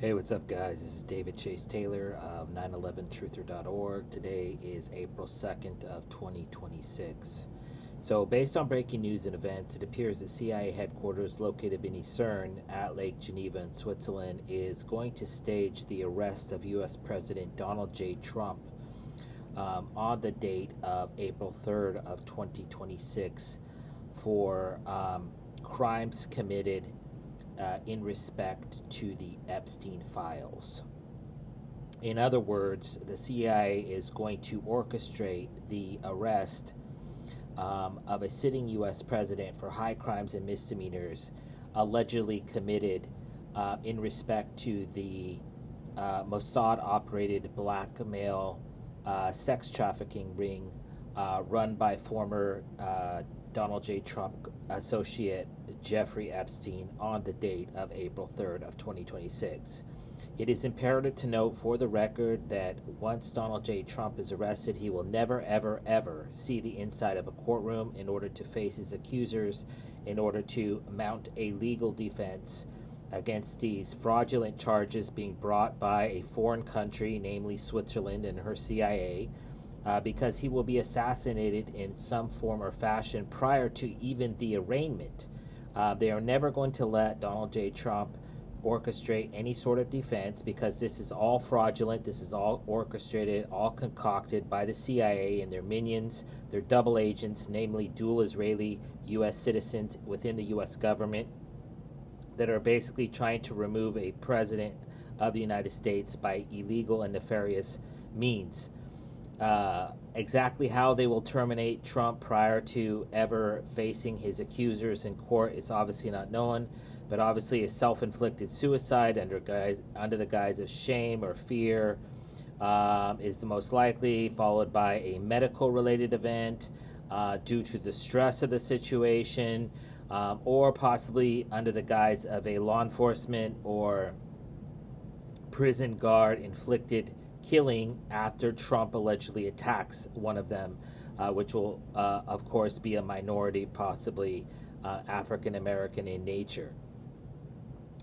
Hey, what's up, guys? This is David Chase Taylor of 911truther.org. Today is April 2nd of 2026. So, based on breaking news and events, it appears that CIA headquarters located in Lucerne at Lake Geneva in Switzerland is going to stage the arrest of U.S. President Donald J. Trump on the date of April 3rd of 2026 for crimes committed in respect to the Epstein files. In other words, the CIA is going to orchestrate the arrest of a sitting U.S. president for high crimes and misdemeanors allegedly committed in respect to the Mossad-operated blackmail sex trafficking ring run by former Donald J. Trump associate Jeffrey Epstein on the date of April 3rd of 2026. It is imperative to note for the record that once Donald J. Trump is arrested, he will never, ever, ever see the inside of a courtroom in order to face his accusers, in order to mount a legal defense against these fraudulent charges being brought by a foreign country, namely Switzerland and her CIA, because he will be assassinated in some form or fashion prior to even the arraignment. They are never going to let Donald J. Trump orchestrate any sort of defense because this is all fraudulent. This is all orchestrated, all concocted by the CIA and their minions, their double agents, namely dual Israeli U.S. citizens within the U.S. government that are basically trying to remove a president of the United States by illegal and nefarious means. Exactly how they will terminate Trump prior to ever facing his accusers in court is obviously not known, but obviously a self-inflicted suicide under the guise of shame or fear is the most likely, followed by a medical-related event due to the stress of the situation, or possibly under the guise of a law enforcement or prison guard inflicted killing after Trump allegedly attacks one of them, which will, of course, be a minority, possibly African American in nature.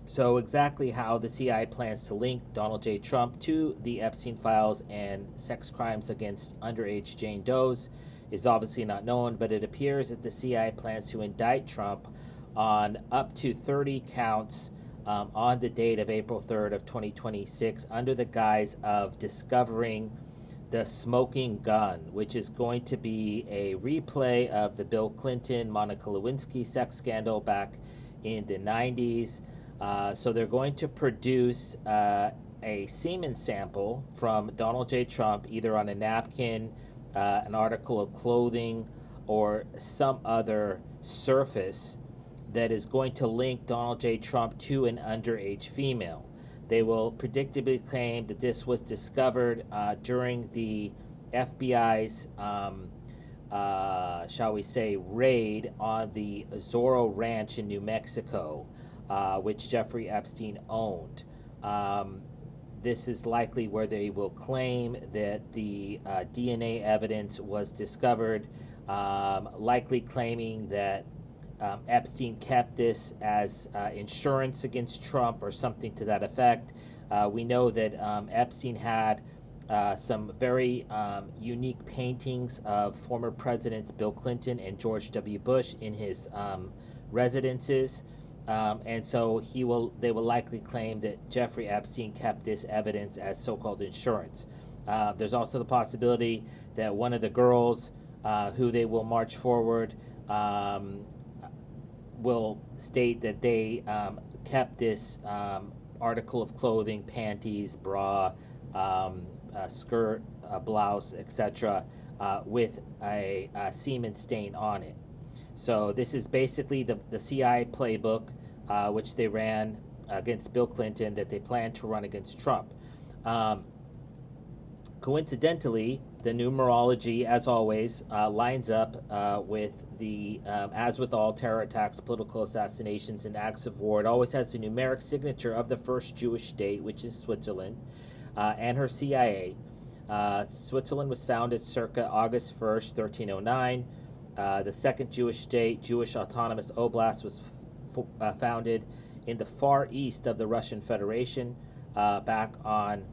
So exactly how the CIA plans to link Donald J. Trump to the Epstein files and sex crimes against underage Jane Does is obviously not known, but it appears that the CIA plans to indict Trump on up to 30 counts on the date of April 3rd of 2026 under the guise of discovering the smoking gun, which is going to be a replay of the Bill Clinton, Monica Lewinsky sex scandal back in the 90s. So they're going to produce a semen sample from Donald J. Trump, either on a napkin, an article of clothing, or some other surface that is going to link Donald J. Trump to an underage female. They will predictably claim that this was discovered during the FBI's, shall we say, raid on the Zorro Ranch in New Mexico, which Jeffrey Epstein owned. This is likely where they will claim that the DNA evidence was discovered, likely claiming that Epstein kept this as insurance against Trump or something to that effect. We know that Epstein had some very unique paintings of former presidents Bill Clinton and George W. Bush in his residences. And so they will likely claim that Jeffrey Epstein kept this evidence as so-called insurance. There's also the possibility that one of the girls who they will march forward will state that they kept this article of clothing, panties, bra, skirt, blouse, etc., with a semen stain on it. So this is basically the CIA playbook, which they ran against Bill Clinton, that they plan to run against Trump. Coincidentally, the numerology, as always, lines up with the, as with all terror attacks, political assassinations, and acts of war. It always has the numeric signature of the first Jewish state, which is Switzerland, and her CIA. Switzerland was founded circa August 1st, 1309. The second Jewish state, Jewish Autonomous Oblast, was founded in the far east of the Russian Federation back on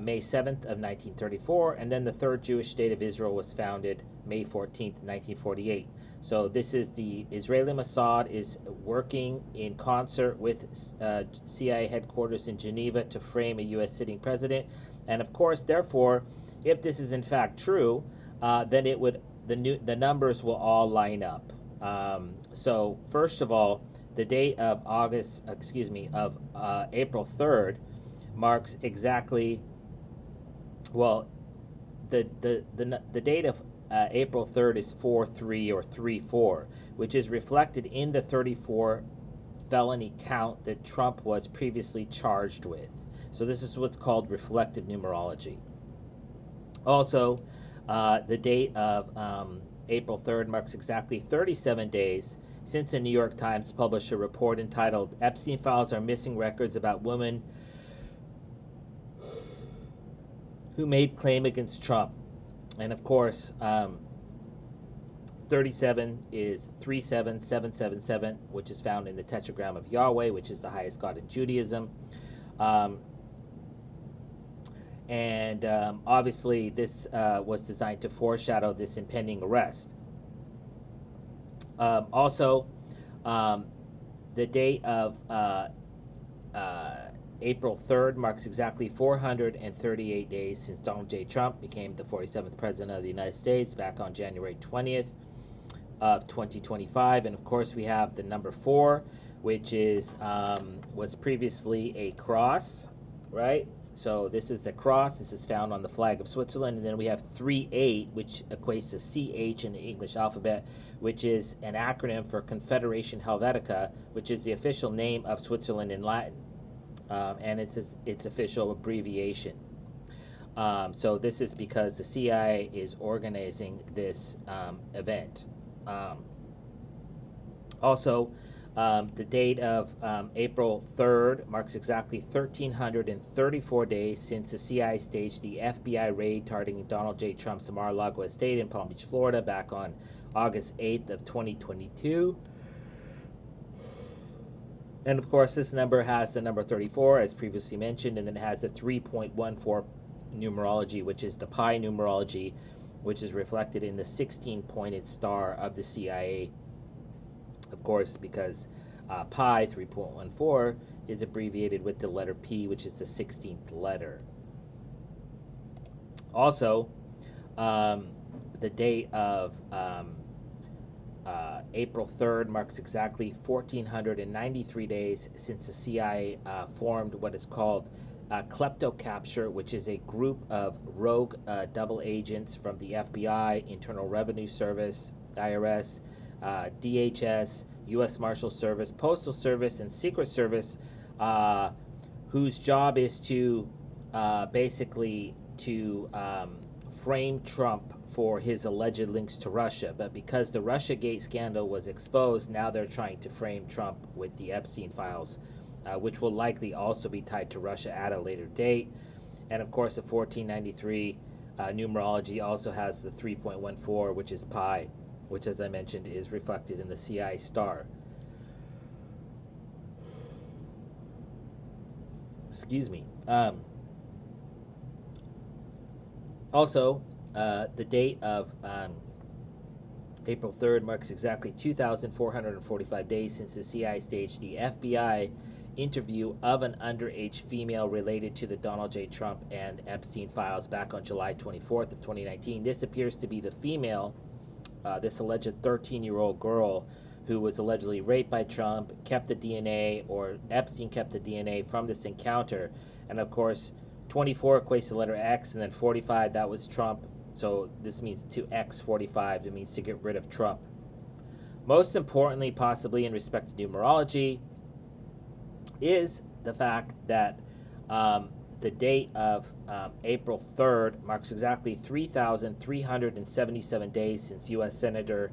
May 7th of 1934, and then the third Jewish state of Israel was founded May 14th, 1948. So this is the Israeli Mossad is working in concert with CIA headquarters in Geneva to frame a U.S. sitting president, and of course, therefore, if this is in fact true, then it would the numbers will all line up. So first of all, the date of April 3rd marks exactly, well, the date of April 3rd is 4-3 or 3-4, which is reflected in the 34 felony count that Trump was previously charged with. So this is what's called reflective numerology. Also, the date of April 3rd marks exactly 37 days since the New York Times published a report entitled "Epstein Files Are Missing Records About Women Who Made Claim Against Trump." And of course, 37 is 37777, which is found in the Tetragram of Yahweh, which is the highest god in Judaism. Obviously, this was designed to foreshadow this impending arrest. Also, the date of April 3rd marks exactly 438 days since Donald J. Trump became the 47th President of the United States back on January 20th of 2025. And of course, we have the number 4, which is was previously a cross, right? So this is a cross. This is found on the flag of Switzerland. And then we have 38, which equates to CH in the English alphabet, which is an acronym for Confederation Helvetica, which is the official name of Switzerland in Latin. And it's its official abbreviation. So this is because the CIA is organizing this event. Also, the date of April 3rd marks exactly 1,334 days since the CIA staged the FBI raid targeting Donald J. Trump's Mar-a-Lago estate in Palm Beach, Florida, back on August 8th of 2022. And of course, this number has the number 34, as previously mentioned, and then it has the 3.14 numerology, which is the pi numerology, which is reflected in the 16-pointed star of the CIA. Of course, because pi 3.14 is abbreviated with the letter P, which is the 16th letter. Also, the date of April 3rd marks exactly 1,493 days since the CIA formed what is called Kleptocapture, which is a group of rogue double agents from the FBI, Internal Revenue Service, IRS, DHS, U.S. Marshal Service, Postal Service, and Secret Service, whose job is to basically to frame Trump for his alleged links to Russia. But because the Russiagate scandal was exposed, now they're trying to frame Trump with the Epstein files, which will likely also be tied to Russia at a later date. And of course, the 1493 numerology also has the 3.14, which is pi, which, as I mentioned, is reflected in the CI star. Excuse me. Also, the date of April 3rd marks exactly 2,445 days since the CIA staged the FBI interview of an underage female related to the Donald J. Trump and Epstein files back on July 24th of 2019. This appears to be the female, this alleged 13-year-old girl who was allegedly raped by Trump, kept the DNA, or Epstein kept the DNA from this encounter. And of course, 24 equates to the letter X, and then 45, that was Trump. So this means to X45, it means to get rid of Trump. Most importantly, possibly in respect to numerology, is the fact that the date of April 3rd marks exactly 3,377 days since U.S. Senator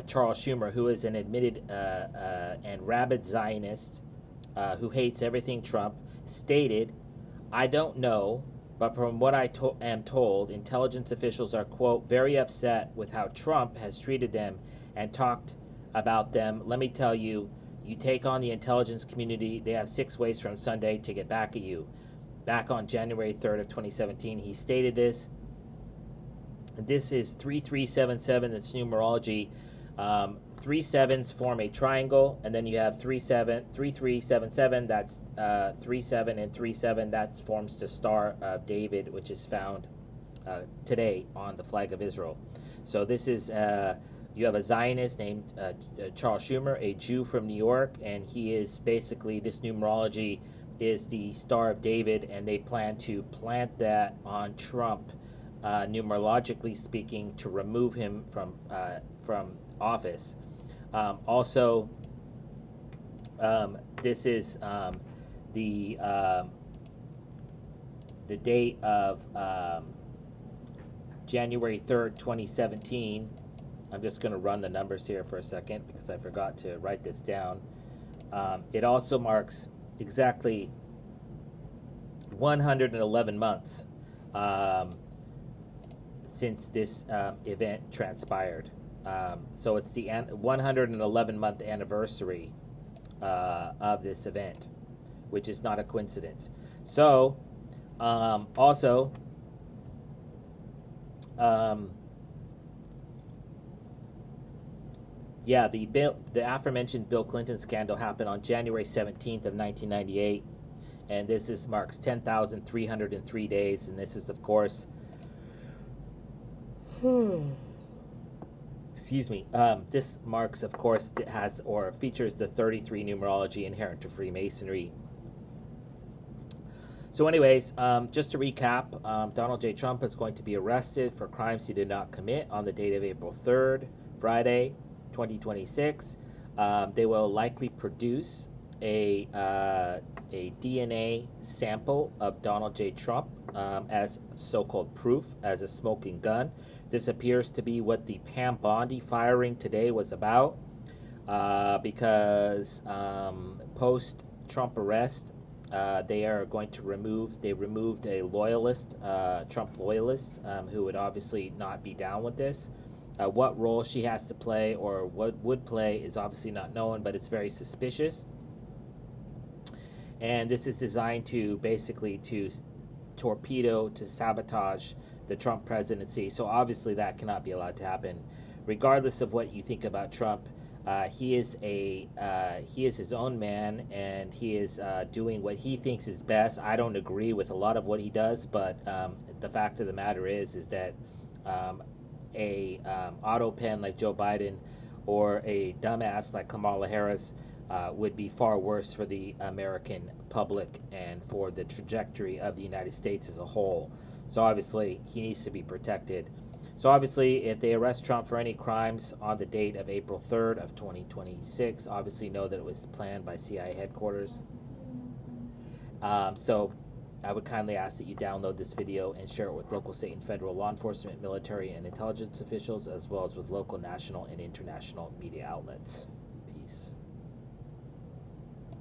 Charles Schumer, who is an admitted and rabid Zionist who hates everything Trump, stated, "I don't know, but from what I am told, intelligence officials are, quote, very upset with how Trump has treated them and talked about them. Let me tell you, You take on the intelligence community. They have 6 ways from Sunday to get back at you. Back on January 3rd of 2017, he stated this. This is 3377. It's numerology. 3 sevens form a triangle, and then you have 3377. That's 37 and 37. That forms the Star of David, which is found today on the flag of Israel. So this is you have a Zionist named Charles Schumer, a Jew from New York, and he is basically, this numerology is the Star of David, and they plan to plant that on Trump, numerologically speaking, to remove him from office. Also, this is the date of January 3rd, 2017. I'm just going to run the numbers here for a second because I forgot to write this down. It also marks exactly 111 months since this event transpired. So it's the 111-month anniversary of this event, which is not a coincidence. So, also, the aforementioned Bill Clinton scandal happened on January 17th of 1998, and this marks 10,303 days, and this is, of course, excuse me, this marks, of course, it has or features the 33 numerology inherent to Freemasonry. So anyways, just to recap, Donald J. Trump is going to be arrested for crimes he did not commit on the date of April 3rd, Friday, 2026. They will likely produce a DNA sample of Donald J. Trump as so-called proof, as a smoking gun. This appears to be what the Pam Bondi firing today was about, because post-Trump arrest, they are going to removed a loyalist, Trump loyalist, who would obviously not be down with this. What role she has to play or what would play is obviously not known, but it's very suspicious. And this is designed to basically to torpedo, to sabotage the Trump presidency. So obviously that cannot be allowed to happen. Regardless of what you think about Trump, he is his own man, and he is doing what he thinks is best. I don't agree with a lot of what he does, but the fact of the matter is that a auto pen like Joe Biden or a dumbass like Kamala Harris would be far worse for the American public and for the trajectory of the United States as a whole. So obviously he needs to be protected. So obviously if they arrest Trump for any crimes on the date of April 3rd of 2026, obviously know that it was planned by CIA headquarters. So I would kindly ask that you download this video and share it with local, state, and federal law enforcement, military, and intelligence officials, as well as with local, national, and international media outlets. Peace.